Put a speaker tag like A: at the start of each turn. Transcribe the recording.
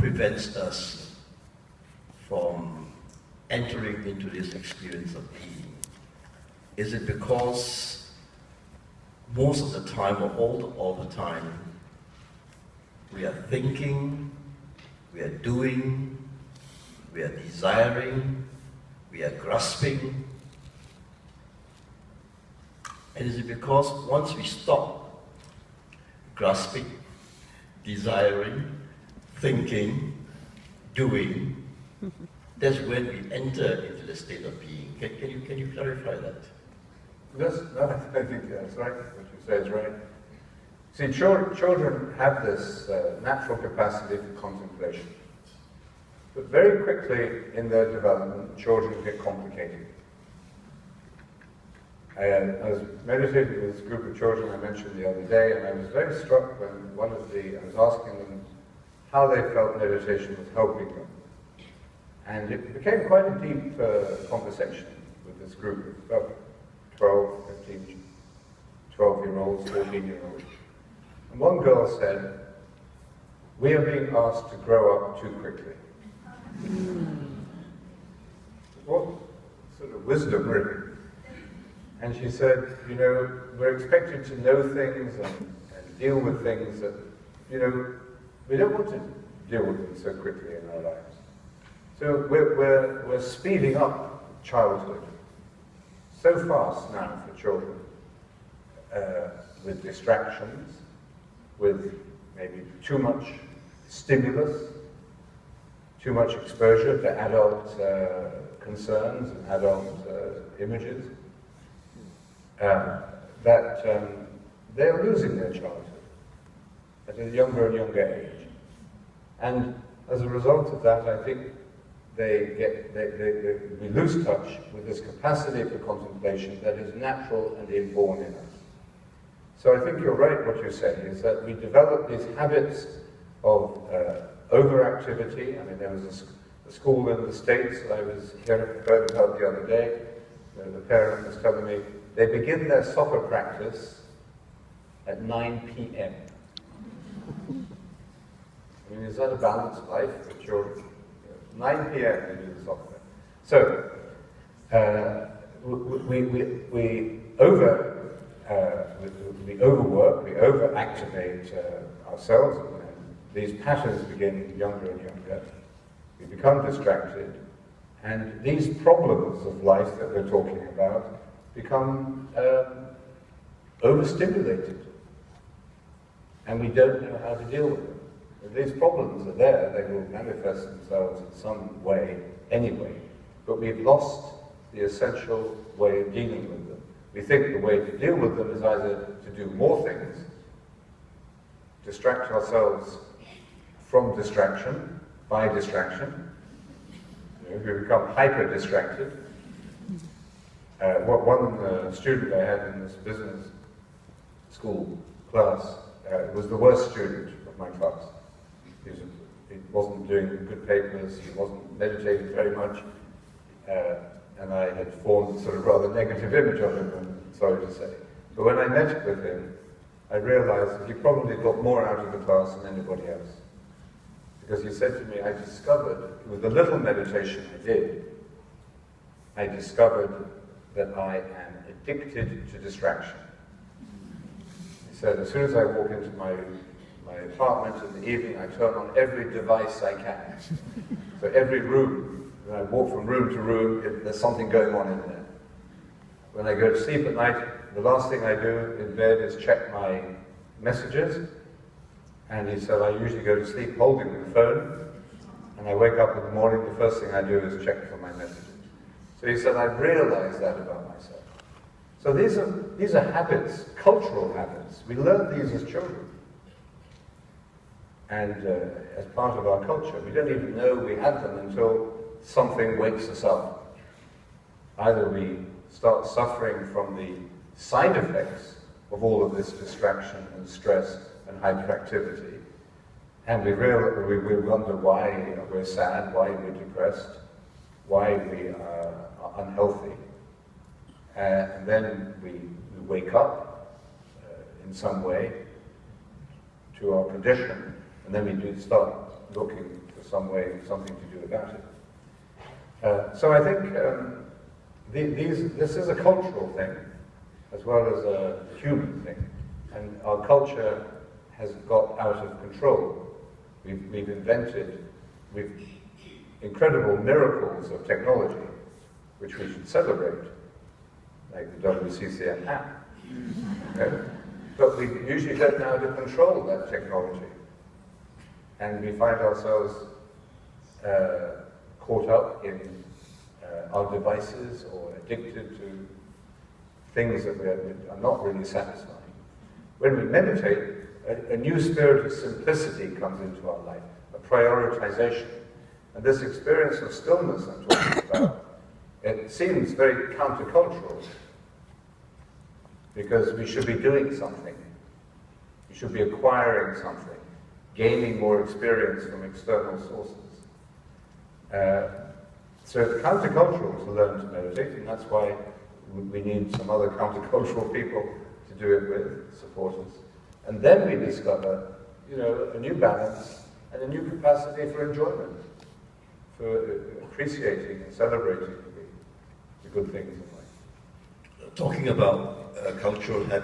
A: prevents us from entering into this experience of being? Is it because most of the time, or all the time, we are thinking, we are doing, we are desiring, we are grasping? And is it because once we stop grasping, desiring, thinking, doing, that's when we enter into the state of being? Can you clarify that?
B: Yes, no, I think that's right. What you say is right. See, children have this natural capacity for contemplation. But very quickly in their development, children get complicated. I was meditating with this group of children I mentioned the other day, and I was very struck when I was asking them how they felt meditation was helping them. And it became quite a deep conversation with this group of about 12, 15, 12-year-olds, 14-year-olds. And one girl said, "We are being asked to grow up too quickly." What sort of wisdom, really? And she said, you know, we're expected to know things and deal with things that, you know, we don't want to deal with them so quickly in our lives. So we're speeding up childhood so fast now for children, with distractions, with maybe too much stimulus, too much exposure to adult concerns and adult images, that they're losing their childhood at a younger and younger age. And as a result of that, I think we lose touch with this capacity for contemplation that is natural and inborn in us. So I think you're right what you're saying, is that we develop these habits of overactivity. I mean, there was a school in the States that I was heard about the other day. The parent was telling me they begin their soccer practice at 9 p.m. I mean, is that a balanced life for children? 9 p.m. they do the soccer. So, we overwork, we overactivate ourselves, and these patterns begin younger and younger. We become distracted, and these problems of life that we're talking about become overstimulated, and we don't know how to deal with them. If these problems are there, they will manifest themselves in some way anyway, but we've lost the essential way of dealing with them. We think the way to deal with them is either to do more things, distract ourselves from distraction, by distraction. You know, we become hyper-distracted. One student I had in this business school class was the worst student of my class. He wasn't doing good papers, he wasn't meditating very much, and I had formed a sort of rather negative image of him, I'm sorry to say. But when I met with him, I realized that he probably got more out of the class than anybody else. Because he said to me, I discovered, with the little meditation I did, I discovered that I am addicted to distraction. He said, as soon as I walk into my apartment in the evening, I turn on every device I can. So every room, when I walk from room to room, there's something going on in there. When I go to sleep at night, the last thing I do in bed is check my messages. And he said, I usually go to sleep holding the phone, and I wake up in the morning, the first thing I do is check for my messages. So he said, I've realized that about myself. So these are habits, cultural habits. We learn these as children. And as part of our culture, we don't even know we have them until something wakes us up. Either we start suffering from the side effects of all of this distraction and stress and hyperactivity, and we wonder why we're sad, why we're depressed, why we are unhealthy, and then we wake up in some way to our condition, and then we do start looking for some way, something to do about it. So I think this is a cultural thing as well as a human thing, and our culture has got out of control. We've invented incredible miracles of technology, which we should celebrate, like the WCCM app. Okay? But we usually don't know how to control that technology. And we find ourselves caught up in our devices or addicted to things that are not really satisfying. When we meditate, a new spirit of simplicity comes into our life, a prioritization. And this experience of stillness I'm talking about, it seems very countercultural, because we should be doing something. We should be acquiring something, gaining more experience from external sources. So it's countercultural to learn to meditate, and that's why we need some other countercultural people to do it with, support us. And then we discover, a new balance and a new capacity for enjoyment, for appreciating and celebrating the good things in life.
A: Talking about cultural habits.